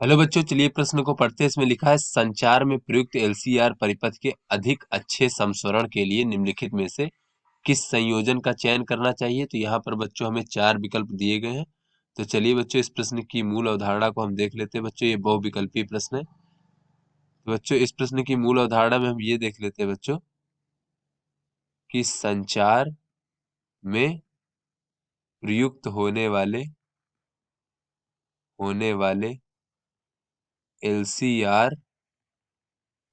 Hello बच्चों, चलिए प्रश्न को पढ़ते हैं। इसमें लिखा है संचार में प्रयुक्त एलसीआर परिपथ के अधिक अच्छे समस्वरण के लिए निम्नलिखित में से किस संयोजन का चयन करना चाहिए। तो यहाँ पर बच्चों हमें 4 विकल्प दिए गए हैं। तो चलिए बच्चों इस प्रश्न की मूल अवधारणा को हम देख लेते हैं। बच्चों ये बहुविकल्पीय प्रश्न है। तो बच्चों इस प्रश्न की मूल अवधारणा में हम ये देख लेते हैं बच्चों कि संचार में प्रयुक्त होने वाले एलसीआर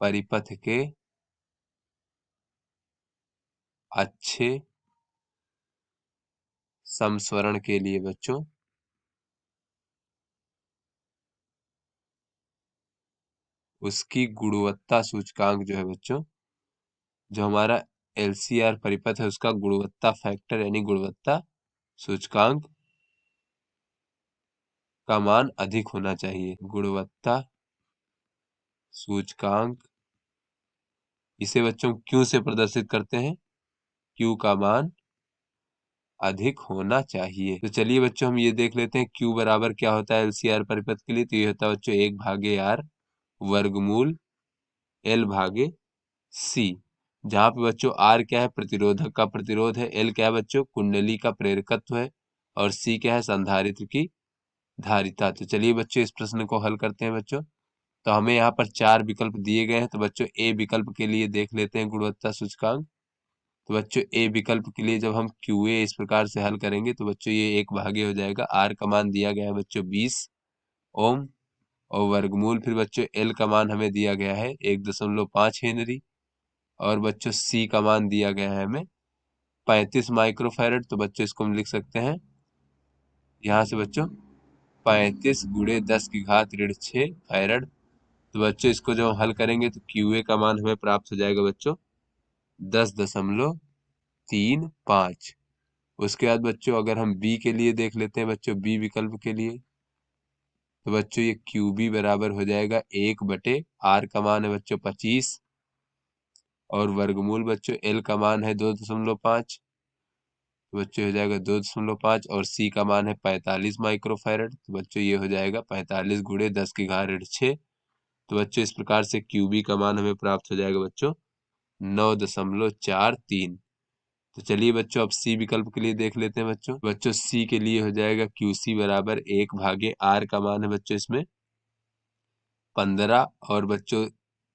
परिपथ के अच्छे समस्वरण के लिए बच्चों उसकी गुणवत्ता सूचकांक जो है बच्चों, जो हमारा एलसीआर परिपथ है उसका गुणवत्ता फैक्टर यानी गुणवत्ता सूचकांक का मान अधिक होना चाहिए। गुणवत्ता सूचकांक इसे बच्चों क्यू से प्रदर्शित करते हैं। क्यू का मान अधिक होना चाहिए। तो चलिए बच्चों हम ये देख लेते हैं क्यू बराबर क्या होता है एलसीआर परिपथ के लिए। तो ये होता है बच्चों 1/r वर्गमूल एल भागे सी, जहां पे बच्चों आर क्या है, प्रतिरोधक का प्रतिरोध है। एल क्या है बच्चों, कुंडली का प्रेरकत्व है। और सी क्या है, संधारित्र की धारिता। तो चलिए बच्चों इस प्रश्न को हल करते हैं बच्चों। तो हमें यहाँ पर 4 विकल्प दिए गए हैं। तो बच्चों ए विकल्प के लिए देख लेते हैं गुणवत्ता सूचकांक। तो बच्चों ए विकल्प के लिए जब हम क्यू ए इस प्रकार से हल करेंगे तो बच्चों ये 1 भागे हो जाएगा। आर का मान दिया गया है बच्चों 20 ओम, और वर्गमूल फिर बच्चों एल का मान हमें दिया गया है 1.5 हेनरी, और बच्चों सी का मान दिया गया है हमें 35 माइक्रोफैरड। तो बच्चों इसको हम लिख सकते हैं यहाँ से बच्चों 35 गुणे 10⁻6 फैरड। तो बच्चों इसको जब हम हल करेंगे तो क्यूए का मान हमें प्राप्त हो जाएगा बच्चों 10.35। उसके बाद बच्चों अगर हम बी के लिए देख लेते हैं बच्चों, बी विकल्प के लिए, तो बच्चों ये क्यू बी बराबर हो जाएगा 1/आर का मान है बच्चों 25, और वर्गमूल बच्चों एल का मान है 2.5, तो बच्चों हो जाएगा 2.5, और सी का मान है 45 माइक्रोफैरड। तो बच्चों ये हो जाएगा 45 गुणे 10⁻6। तो बच्चों इस प्रकार से क्यूबी का मान हमें प्राप्त हो जाएगा बच्चों 9.43। तो चलिए बच्चों अब सी विकल्प के लिए देख लेते हैं बच्चों। बच्चों सी के लिए हो जाएगा क्यू सी बराबर 1/आर का मान है बच्चों इसमें 15, और बच्चों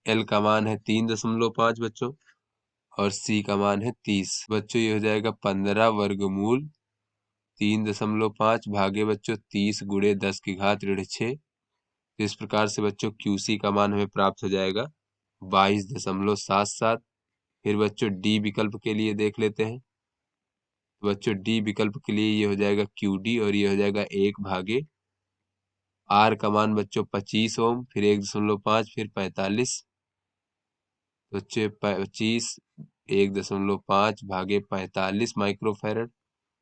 एल का मान है 3.5 बच्चों, और सी का मान है 30। बच्चों ये हो जाएगा 15 वर्गमूल 3.5 भागे बच्चों 30 गुणे 10⁻6। तो इस प्रकार से बच्चों क्यूसी का मान हमें प्राप्त हो जाएगा 22.77। फिर बच्चों डी विकल्प के लिए देख लेते हैं। तो बच्चों डी विकल्प के लिए ये हो जाएगा क्यू डी, और ये हो जाएगा 1/आर का मान बच्चों 25 ओम, फिर 1.5, फिर 45। बच्चे 25 1.5 भागे 45 माइक्रोफैरड।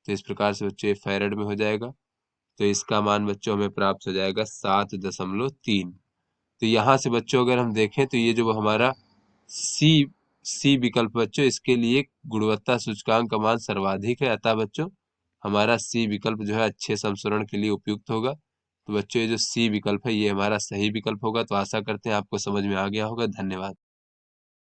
तो इस प्रकार से बच्चों ये फैरड में हो जाएगा। तो इसका मान बच्चों हमें प्राप्त हो जाएगा 7.3। तो यहाँ से बच्चों अगर हम देखें तो ये जो हमारा सी सी विकल्प बच्चों, इसके लिए गुणवत्ता सूचकांक का मान सर्वाधिक है। अतः बच्चों हमारा सी विकल्प जो है अच्छे समसरण के लिए उपयुक्त होगा। तो बच्चों ये जो सी विकल्प है ये हमारा सही विकल्प होगा। तो आशा करते हैं आपको समझ में आ गया होगा। धन्यवाद।